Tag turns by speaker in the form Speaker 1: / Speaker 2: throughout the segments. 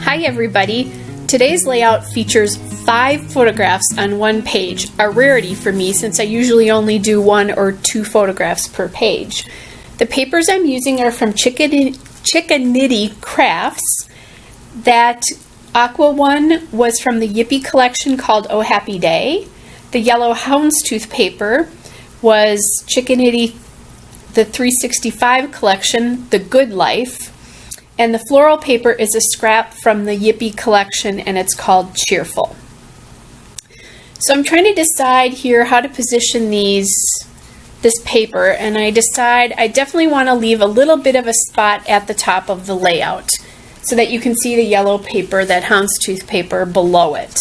Speaker 1: Hi everybody! Today's layout features 5 photographs on one page, a rarity for me since I usually only do 1 or 2 photographs per page. The papers I'm using are from Chickanitty Crafts. That aqua one was from the Yippee collection called Oh Happy Day. The yellow houndstooth paper was Chickanitty the 365 collection, The Good Life. And the floral paper is a scrap from the Yippee collection and it's called Cheerful. So I'm trying to decide here how to position this paper, and I decide I definitely want to leave a little bit of a spot at the top of the layout so that you can see the yellow paper, that houndstooth paper, below it.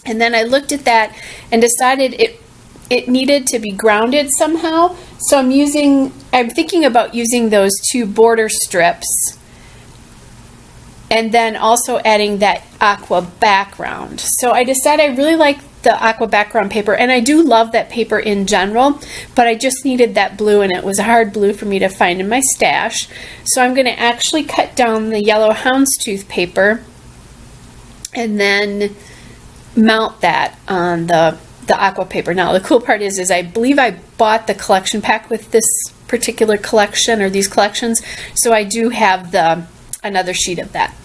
Speaker 1: And then I looked at that and decided it needed to be grounded somehow. So I'm thinking about using those 2 border strips and then also adding that aqua background. So I decided I really like the aqua background paper, and I do love that paper in general, but I just needed that blue, and it was a hard blue for me to find in my stash. So I'm going to actually cut down the yellow houndstooth paper and then mount that on the aqua paper. Now the cool part is I believe I bought the collection pack with this particular collection or these collections, so I do have another sheet of that.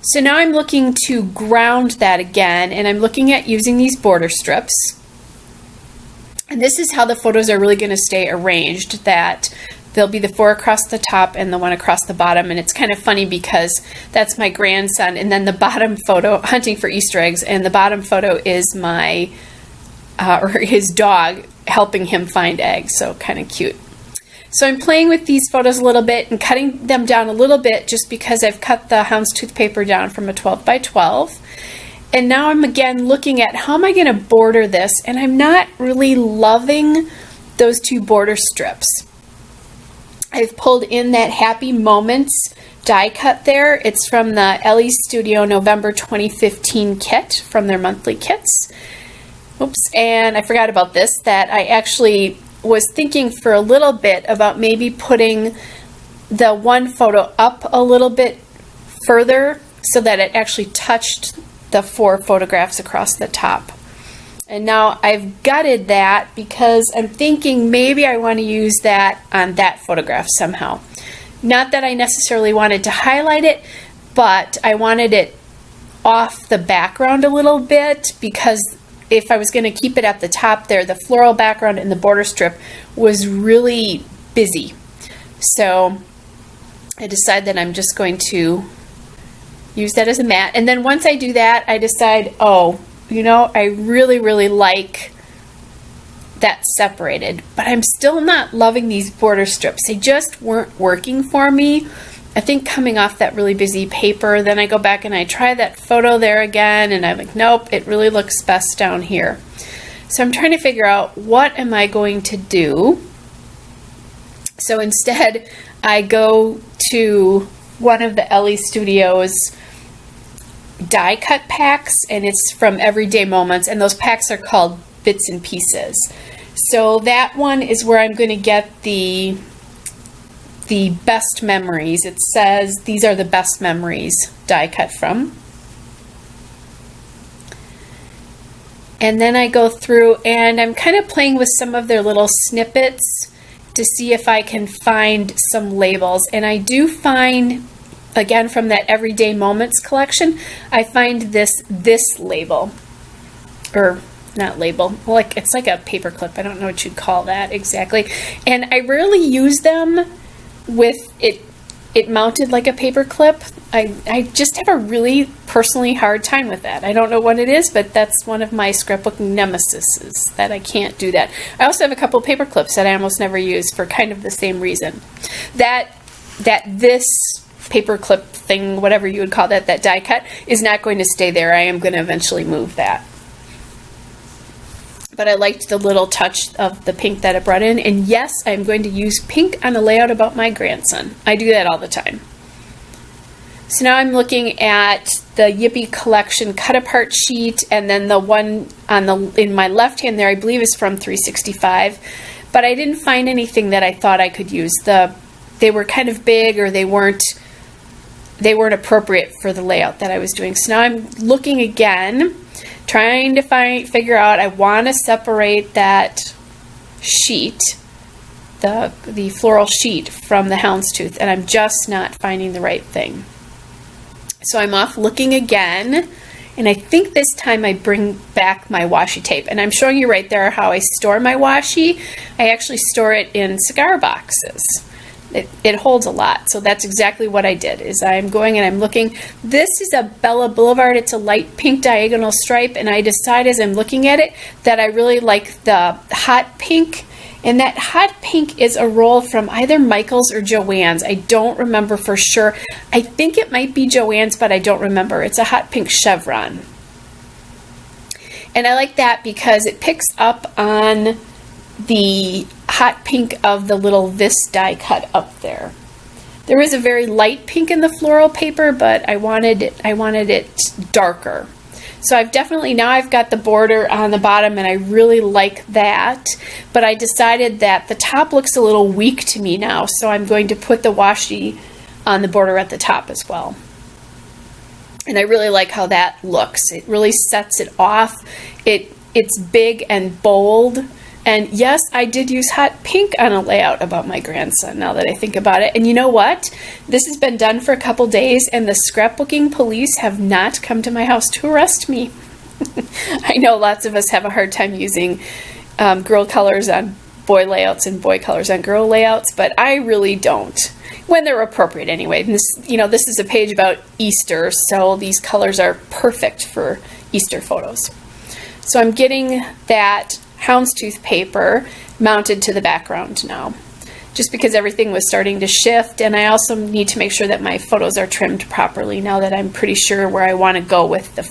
Speaker 1: So now I'm looking to ground that again, and I'm looking at using these border strips. And this is how the photos are really going to stay arranged, that there'll be the 4 across the top and the 1 across the bottom. And it's kind of funny because that's my grandson, and then the bottom photo, hunting for Easter eggs, and the bottom photo is my or his dog helping him find eggs, so kind of cute. So I'm playing with these photos a little bit and cutting them down a little bit just because I've cut the houndstooth paper down from a 12 by 12. And now I'm again looking at how am I going to border this, and I'm not really loving those 2 border strips. I've pulled in that Happy Moments die cut there. It's from the Ellie Studio November 2015 kit from their monthly kits. Oops, and I forgot about this, that I actually was thinking for a little bit about maybe putting the 1 photo up a little bit further so that it actually touched the 4 photographs across the top. And now I've gutted that because I'm thinking maybe I want to use that on that photograph somehow. Not that I necessarily wanted to highlight it, but I wanted it off the background a little bit, because if I was going to keep it at the top there, the floral background and the border strip was really busy. So I decided that I'm just going to use that as a mat. And then once I do that, I decide, oh, you know, I really, really like that separated, but I'm still not loving these border strips. They just weren't working for me. I think coming off that really busy paper, then I go back and I try that photo there again, and I'm like, nope, it really looks best down here. So I'm trying to figure out what am I going to do. So instead, I go to one of the Ellie Studios die cut packs, and it's from Everyday Moments, and those packs are called Bits and Pieces. So that one is where I'm going to get the best memories. It says these are the best memories die cut from. And then I go through and I'm kind of playing with some of their little snippets to see if I can find some labels. And I do find, again, from that Everyday Moments collection, I find this label, or not label, like it's like a paper clip. I don't know what you'd call that exactly. And I rarely use them with it mounted like a paper clip. I just have a really personally hard time with that. I don't know what it is, but that's one of my scrapbook nemesises, that I can't do that. I also have a couple paper clips that I almost never use for kind of the same reason. That this paper clip thing, whatever you would call that die cut, is not going to stay there. I am going to eventually move that. But I liked the little touch of the pink that it brought in. And yes, I'm going to use pink on a layout about my grandson. I do that all the time. So now I'm looking at the Yippee collection cut apart sheet, and then the one in my left hand there, I believe, is from 365. But I didn't find anything that I thought I could use. They were kind of big, or they weren't they weren't appropriate for the layout that I was doing. So now I'm looking again, trying to figure out, I want to separate that sheet, the floral sheet, from the houndstooth, and I'm just not finding the right thing. So I'm off looking again, and I think this time I bring back my washi tape, and I'm showing you right there how I store my washi. I actually store it in cigar boxes. It holds a lot, so that's exactly what I did. Is I'm going and I'm looking. This is a Bella Boulevard. It's a light pink diagonal stripe, and I decide as I'm looking at it that I really like the hot pink, and that hot pink is a roll from either Michael's or Joann's. I don't remember for sure. I think it might be Joann's, but I don't remember. It's a hot pink chevron, and I like that because it picks up on the hot pink of the little vis die cut up there. There is a very light pink in the floral paper, but I wanted it darker. So I've got the border on the bottom, and I really like that, but I decided that the top looks a little weak to me now, so I'm going to put the washi on the border at the top as well. And I really like how that looks. It really sets it off. It's big and bold. And yes, I did use hot pink on a layout about my grandson, now that I think about it. And you know what? This has been done for a couple days, and the scrapbooking police have not come to my house to arrest me. I know lots of us have a hard time using girl colors on boy layouts and boy colors on girl layouts, but I really don't, when they're appropriate anyway. And this is a page about Easter, so these colors are perfect for Easter photos. So I'm getting that houndstooth paper mounted to the background now, just because everything was starting to shift, and I also need to make sure that my photos are trimmed properly now that I'm pretty sure where I want to go with the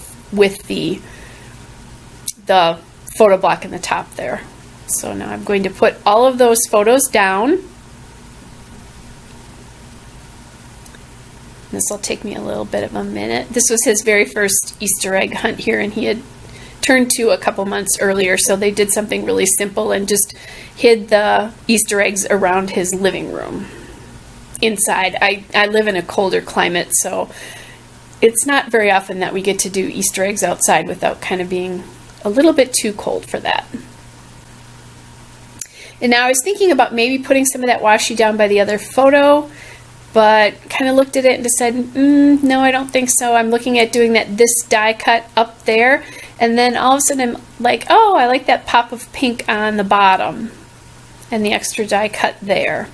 Speaker 1: photo block in the top there. So now I'm going to put all of those photos down. This will take me a little bit of a minute. This was his very first Easter egg hunt here, and he had turned 2 a couple months earlier, so they did something really simple and just hid the Easter eggs around his living room inside. I live in a colder climate, so it's not very often that we get to do Easter eggs outside without kind of being a little bit too cold for that. And now I was thinking about maybe putting some of that washi down by the other photo, but kind of looked at it and decided, no, I don't think so. I'm looking at doing this die cut up there, and then all of a sudden I'm like, oh, I like that pop of pink on the bottom and the extra die cut there.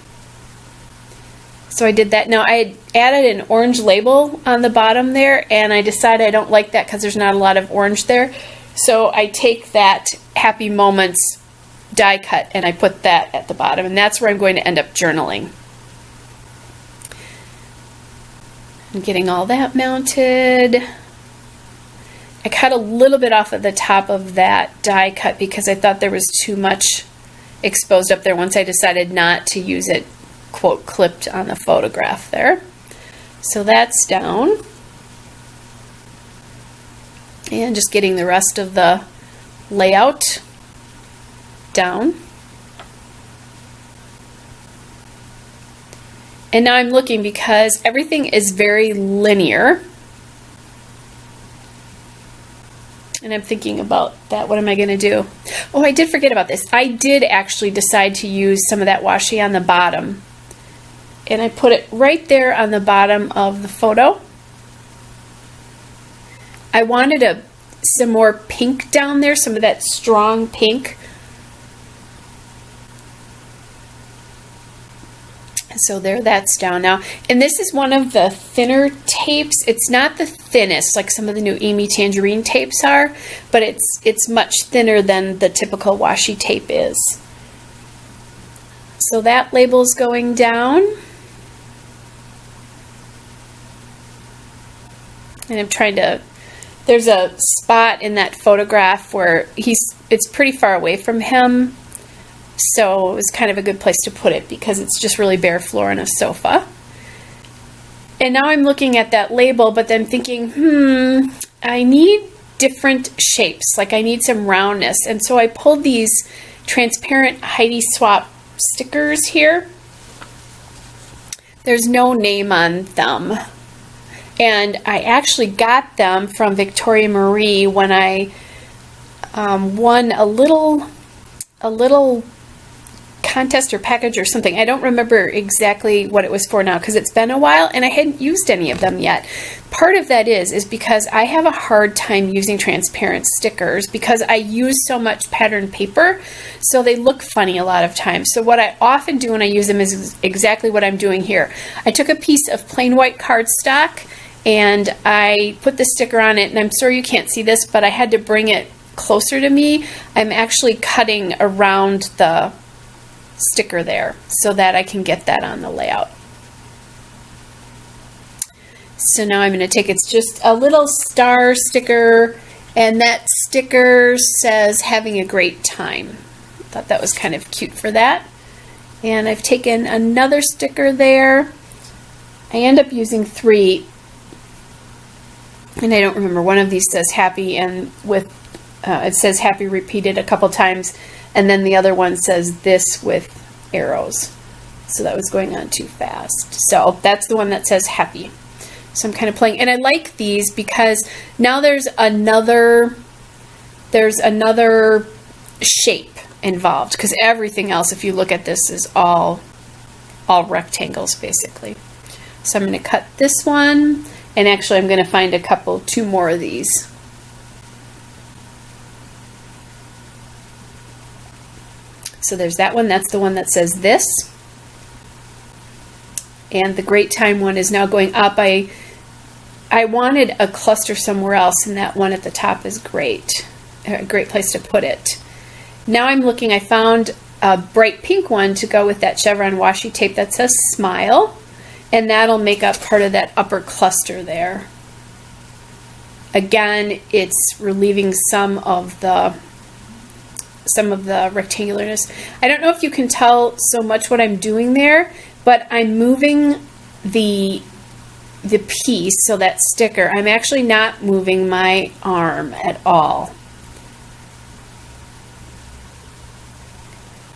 Speaker 1: So I did that. Now I had added an orange label on the bottom there, and I decided I don't like that because there's not a lot of orange there. So I take that Happy Moments die cut and I put that at the bottom, and that's where I'm going to end up journaling. I'm getting all that mounted. I cut a little bit off of the top of that die cut because I thought there was too much exposed up there once I decided not to use it, quote, clipped on the photograph there. So that's down. And just getting the rest of the layout down. And now I'm looking because everything is very linear. And I'm thinking about that. What am I going to do? Oh, I did forget about this. I did actually decide to use some of that washi on the bottom. And I put it right there on the bottom of the photo. I wanted some more pink down there, some of that strong pink. So there, that's down now. And this is one of the thinner tapes. It's not the thinnest like some of the new Amy Tangerine tapes are, but it's much thinner than the typical washi tape is. So that label's going down. And I'm trying to, there's a spot in that photograph where it's pretty far away from him. So it was kind of a good place to put it because it's just really bare floor on a sofa. And now I'm looking at that label, but then thinking, I need different shapes. Like I need some roundness. And so I pulled these transparent Heidi Swap stickers here. There's no name on them. And I actually got them from Victoria Marie when I won a little contest or package or something. I don't remember exactly what it was for now because it's been a while and I hadn't used any of them yet. Part of that is because I have a hard time using transparent stickers because I use so much pattern paper, so they look funny a lot of times. So what I often do when I use them is exactly what I'm doing here. I took a piece of plain white cardstock and I put the sticker on it, and I'm sorry you can't see this, but I had to bring it closer to me. I'm actually cutting around the sticker there so that I can get that on the layout. So now I'm going to take, it's just a little star sticker, and that sticker says having a great time. Thought that was kind of cute for that. And I've taken another sticker there. I end up using 3, and I don't remember, one of these says happy, and with it says happy repeated a couple times, and then the other one says this with arrows. So that was going on too fast. So that's the one that says happy. So I'm kind of playing, and I like these because now there's another shape involved, because everything else, if you look at this, is all rectangles basically. So I'm going to cut this one, and actually I'm going to find 2 more of these. So there's that one. That's the one that says this. And the great time one is now going up. I wanted a cluster somewhere else, and that one at the top is great. A great place to put it. Now I'm looking, I found a bright pink one to go with that chevron washi tape that says smile, and that'll make up part of that upper cluster there. Again, it's relieving some of the rectangularness. I don't know if you can tell so much what I'm doing there, but I'm moving the piece, so that sticker, I'm actually not moving my arm at all.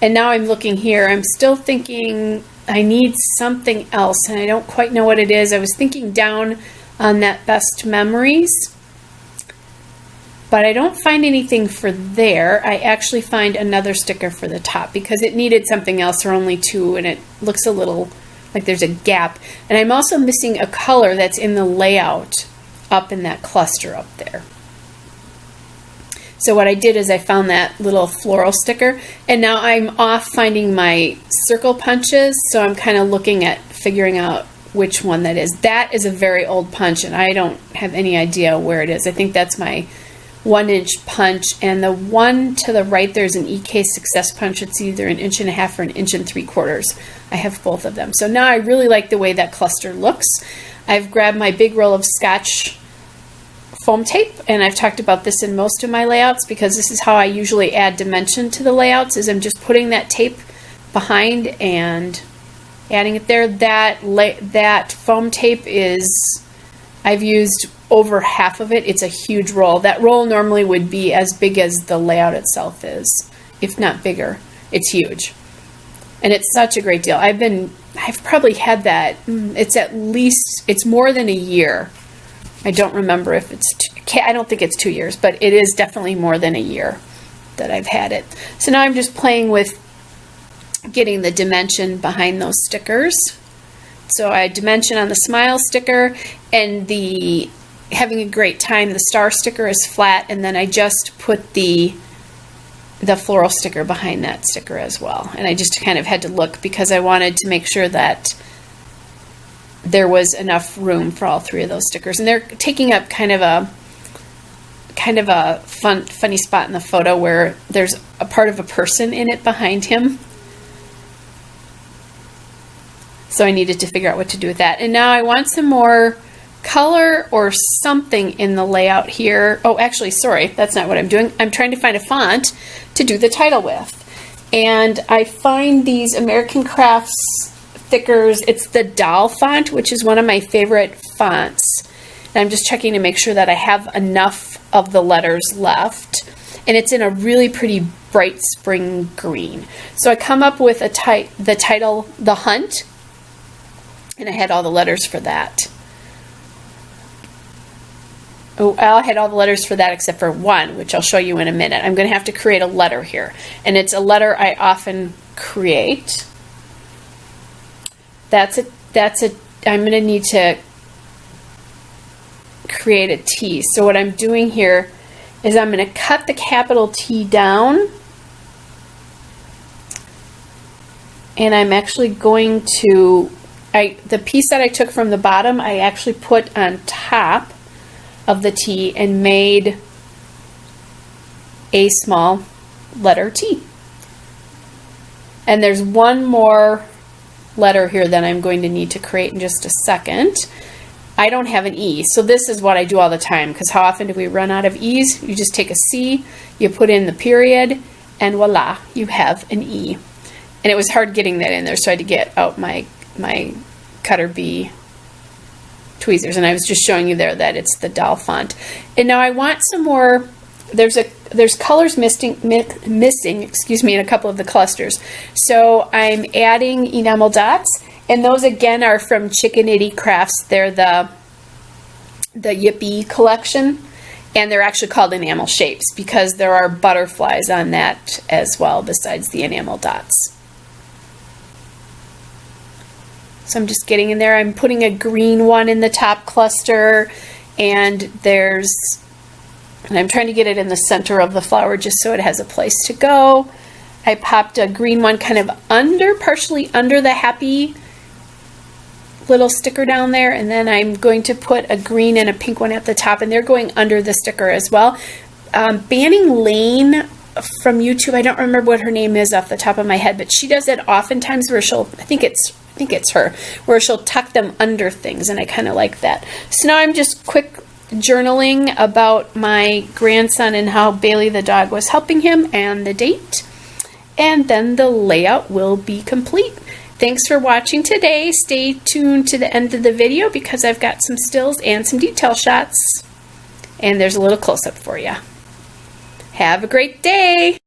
Speaker 1: And now I'm looking here, I'm still thinking I need something else, and I don't quite know what it is. I was thinking down on that best memories, but I don't find anything for there. I actually find another sticker for the top because it needed something else, or only 2, and it looks a little like there's a gap. And I'm also missing a color that's in the layout up in that cluster up there. So what I did is I found that little floral sticker, and now I'm off finding my circle punches, so I'm kind of looking at figuring out which one that is. That is a very old punch, and I don't have any idea where it is. I think that's my 1-inch punch, and the one to the right there's an EK Success punch. It's either 1.5 inches or 1 3/4 inches. I have both of them. So now I really like the way that cluster looks. I've grabbed my big roll of Scotch foam tape, and I've talked about this in most of my layouts because this is how I usually add dimension to the layouts, is I'm just putting that tape behind and adding it there. That foam tape is, I've used over half of it. It's a huge roll. That roll normally would be as big as the layout itself is, if not bigger. It's huge. And it's such a great deal. I've probably had that, it's more than a year. I don't remember if I don't think it's 2 years, but it is definitely more than a year that I've had it. So now I'm just playing with getting the dimension behind those stickers. So I dimension on the smile sticker, and the having a great time, the star sticker is flat, and then I just put the floral sticker behind that sticker as well. And I just kind of had to look because I wanted to make sure that there was enough room for all 3 of those stickers. And they're taking up kind of a funny spot in the photo where there's a part of a person in it behind him. So I needed to figure out what to do with that. And now I want some more color or something in the layout here. Oh, actually, sorry, that's not what I'm doing. I'm trying to find a font to do the title with. And I find these American Crafts thickers. It's the doll font, which is one of my favorite fonts. And I'm just checking to make sure that I have enough of the letters left. And it's in a really pretty bright spring green. So I come up with the title, The Hunt, and I had all the letters for that. Oh, I had all the letters for that except for one, which I'll show you in a minute. I'm going to have to create a letter here. And it's a letter I often create. I'm going to need to create a T. So what I'm doing here is I'm going to cut the capital T down. And I'm actually going to, the piece that I took from the bottom, I actually put on top of the T and made a small letter T. And there's one more letter here that I'm going to need to create in just a second. I don't have an E, so this is what I do all the time, because how often do we run out of E's? You just take a C, you put in the period, and voila, you have an E. And it was hard getting that in there, so I had to get out my Cutter B tweezers, and I was just showing you there that it's the doll font. And now I want some more. There's colors missing, excuse me, in a couple of the clusters. So I'm adding enamel dots, and those again are from Chickanitty Crafts. They're the Yippee collection, and they're actually called enamel shapes because there are butterflies on that as well besides the enamel dots. So I'm just getting in there. I'm putting a green one in the top cluster, and I'm trying to get it in the center of the flower just so it has a place to go. I popped a green one kind of partially under the happy little sticker down there, and then I'm going to put a green and a pink one at the top, and they're going under the sticker as well. Banning Lane from YouTube, I don't remember what her name is off the top of my head, but she does it oftentimes where I think it's her, where she'll tuck them under things, and I kind of like that. So now I'm just quick journaling about my grandson and how Bailey the dog was helping him and the date, and then the layout will be complete. Thanks for watching today. Stay tuned to the end of the video because I've got some stills and some detail shots, and there's a little close-up for you. Have a great day.